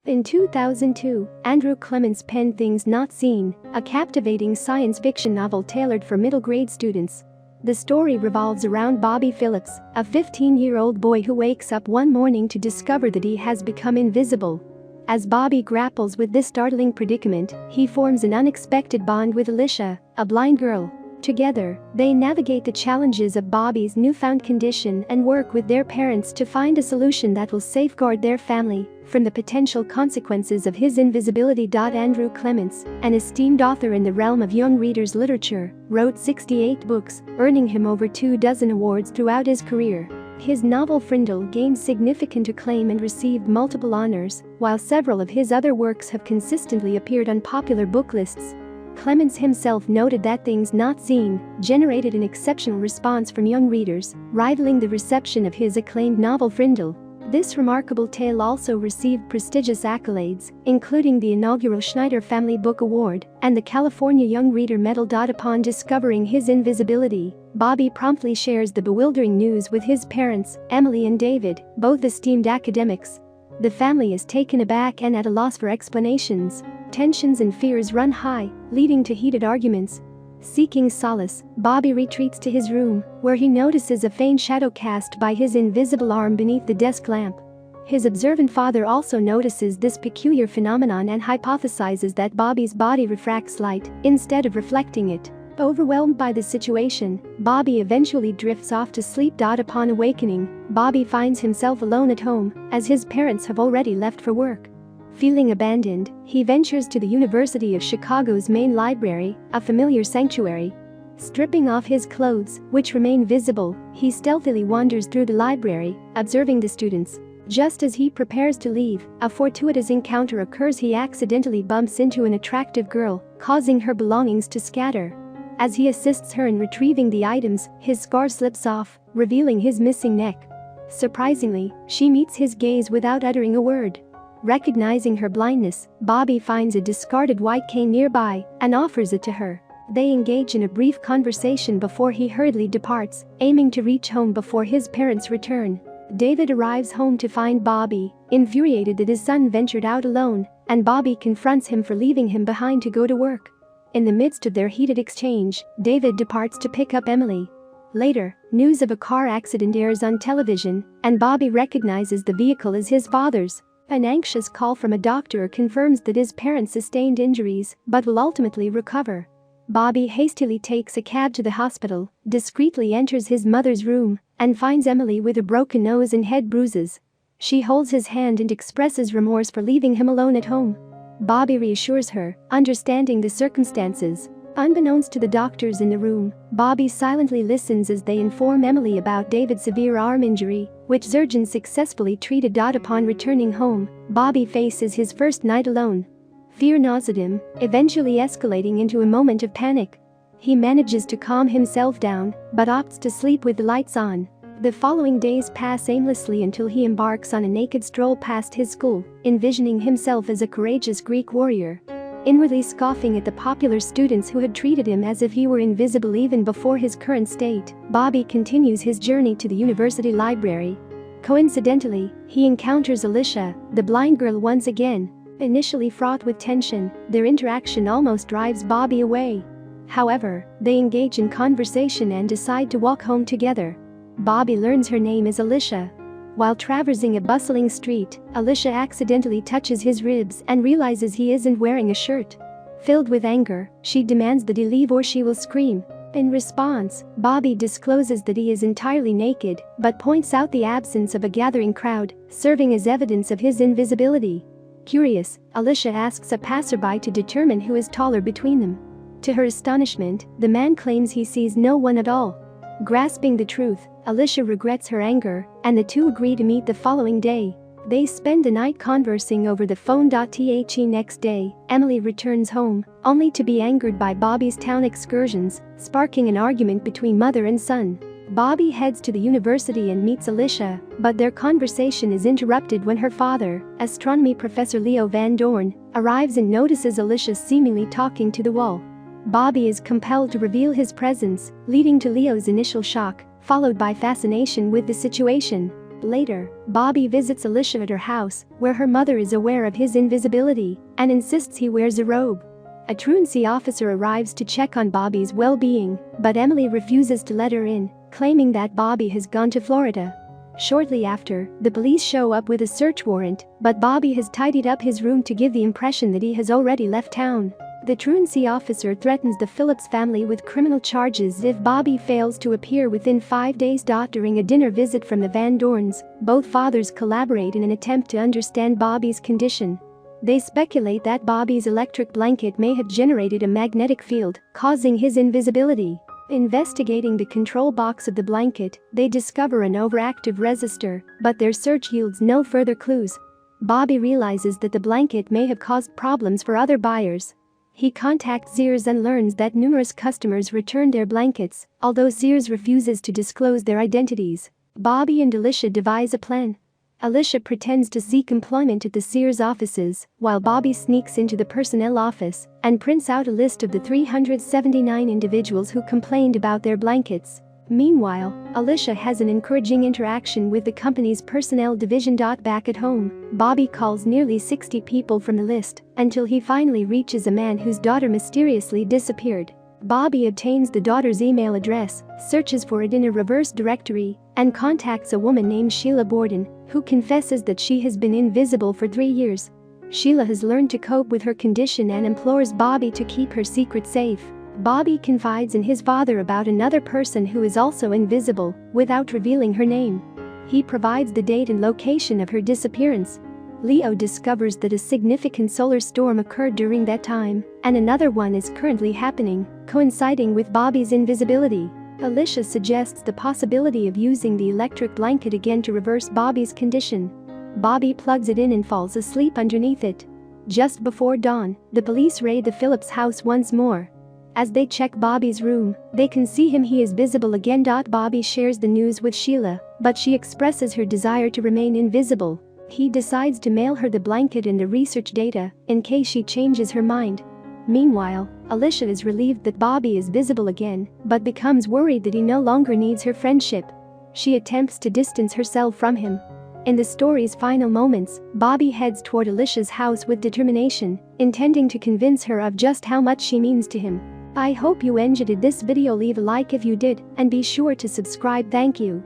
In 2002, Andrew Clements penned Things Not Seen, a captivating science fiction novel tailored for middle-grade students. The story revolves around Bobby Phillips, a 15-year-old boy who wakes up one morning to discover that he has become invisible. As Bobby grapples with this startling predicament, he forms an unexpected bond with Alicia, a blind girl. Together, they navigate the challenges of Bobby's newfound condition and work with their parents to find a solution that will safeguard their family from the potential consequences of his invisibility. Andrew Clements, an esteemed author in the realm of young readers' literature, wrote 68 books, earning him over 24 awards throughout his career. His novel Frindle gained significant acclaim and received multiple honors, while several of his other works have consistently appeared on popular book lists. Clements himself noted that Things Not Seen generated an exceptional response from young readers, rivaling the reception of his acclaimed novel Frindle. This remarkable tale also received prestigious accolades, including the inaugural Schneider Family Book Award and the California Young Reader Medal. Upon discovering his invisibility, Bobby promptly shares the bewildering news with his parents, Emily and David, both esteemed academics. The family is taken aback and at a loss for explanations. Tensions and fears run high, leading to heated arguments. Seeking solace, Bobby retreats to his room, where he notices a faint shadow cast by his invisible arm beneath the desk lamp. His observant father also notices this peculiar phenomenon and hypothesizes that Bobby's body refracts light instead of reflecting it. Overwhelmed by the situation, Bobby eventually drifts off to sleep. Upon awakening, Bobby finds himself alone at home, as his parents have already left for work. Feeling abandoned, he ventures to the University of Chicago's main library, a familiar sanctuary. Stripping off his clothes, which remain visible, he stealthily wanders through the library, observing the students. Just as he prepares to leave, a fortuitous encounter occurs. He accidentally bumps into an attractive girl, causing her belongings to scatter. As he assists her in retrieving the items, his scarf slips off, revealing his missing neck. Surprisingly, she meets his gaze without uttering a word. Recognizing her blindness, Bobby finds a discarded white cane nearby and offers it to her. They engage in a brief conversation before he hurriedly departs, aiming to reach home before his parents return. David arrives home to find Bobby, infuriated that his son ventured out alone, and Bobby confronts him for leaving him behind to go to work. In the midst of their heated exchange, David departs to pick up Emily. Later, news of a car accident airs on television, and Bobby recognizes the vehicle as his father's. An anxious call from a doctor confirms that his parents sustained injuries but will ultimately recover. Bobby hastily takes a cab to the hospital, discreetly enters his mother's room, and finds Emily with a broken nose and head bruises. She holds his hand and expresses remorse for leaving him alone at home. Bobby reassures her, understanding the circumstances. Unbeknownst to the doctors in the room, Bobby silently listens as they inform Emily about David's severe arm injury, which surgeons successfully treated. Upon returning home, Bobby faces his first night alone. Fear gnaws at him, eventually escalating into a moment of panic. He manages to calm himself down, but opts to sleep with the lights on. The following days pass aimlessly until he embarks on a naked stroll past his school, envisioning himself as a courageous Greek warrior. Inwardly scoffing at the popular students who had treated him as if he were invisible even before his current state, Bobby continues his journey to the university library. Coincidentally, he encounters Alicia, the blind girl, once again. Initially fraught with tension, their interaction almost drives Bobby away. However, they engage in conversation and decide to walk home together. Bobby learns her name is Alicia. While traversing a bustling street, Alicia accidentally touches his ribs and realizes he isn't wearing a shirt. Filled with anger, she demands that he leave or she will scream. In response, Bobby discloses that he is entirely naked, but points out the absence of a gathering crowd, serving as evidence of his invisibility. Curious, Alicia asks a passerby to determine who is taller between them. To her astonishment, the man claims he sees no one at all. Grasping the truth, Alicia regrets her anger, and the two agree to meet the following day. They spend the night conversing over the phone. The next day, Emily returns home, only to be angered by Bobby's town excursions, sparking an argument between mother and son. Bobby heads to the university and meets Alicia, but their conversation is interrupted when her father, astronomy professor Leo Van Dorn, arrives and notices Alicia seemingly talking to the wall. Bobby is compelled to reveal his presence, leading to Leo's initial shock, followed by fascination with the situation. Later, Bobby visits Alicia at her house, where her mother is aware of his invisibility and insists he wears a robe. A truancy officer arrives to check on Bobby's well-being, but Emily refuses to let her in, claiming that Bobby has gone to Florida. Shortly after, the police show up with a search warrant, but Bobby has tidied up his room to give the impression that he has already left town. The truancy officer threatens the Phillips family with criminal charges if Bobby fails to appear within 5 days. During a dinner visit from the Van Dorns, both fathers collaborate in an attempt to understand Bobby's condition. They speculate that Bobby's electric blanket may have generated a magnetic field, causing his invisibility. Investigating the control box of the blanket, they discover an overactive resistor, but their search yields no further clues. Bobby realizes that the blanket may have caused problems for other buyers. He contacts Sears and learns that numerous customers returned their blankets, although Sears refuses to disclose their identities. Bobby and Alicia devise a plan. Alicia pretends to seek employment at the Sears offices, while Bobby sneaks into the personnel office and prints out a list of the 379 individuals who complained about their blankets. Meanwhile, Alicia has an encouraging interaction with the company's personnel division. Back at home, Bobby calls nearly 60 people from the list until he finally reaches a man whose daughter mysteriously disappeared. Bobby obtains the daughter's email address, searches for it in a reverse directory, and contacts a woman named Sheila Borden, who confesses that she has been invisible for 3 years. Sheila has learned to cope with her condition and implores Bobby to keep her secret safe. Bobby confides in his father about another person who is also invisible, without revealing her name. He provides the date and location of her disappearance. Leo discovers that a significant solar storm occurred during that time, and another one is currently happening, coinciding with Bobby's invisibility. Alicia suggests the possibility of using the electric blanket again to reverse Bobby's condition. Bobby plugs it in and falls asleep underneath it. Just before dawn, the police raid the Phillips house once more. As they check Bobby's room, they can see he is visible again. Bobby shares the news with Sheila, but she expresses her desire to remain invisible. He decides to mail her the blanket and the research data, in case she changes her mind. Meanwhile, Alicia is relieved that Bobby is visible again, but becomes worried that he no longer needs her friendship. She attempts to distance herself from him. In the story's final moments, Bobby heads toward Alicia's house with determination, intending to convince her of just how much she means to him. I hope you enjoyed this video. Leave a like if you did, and be sure to subscribe. Thank you.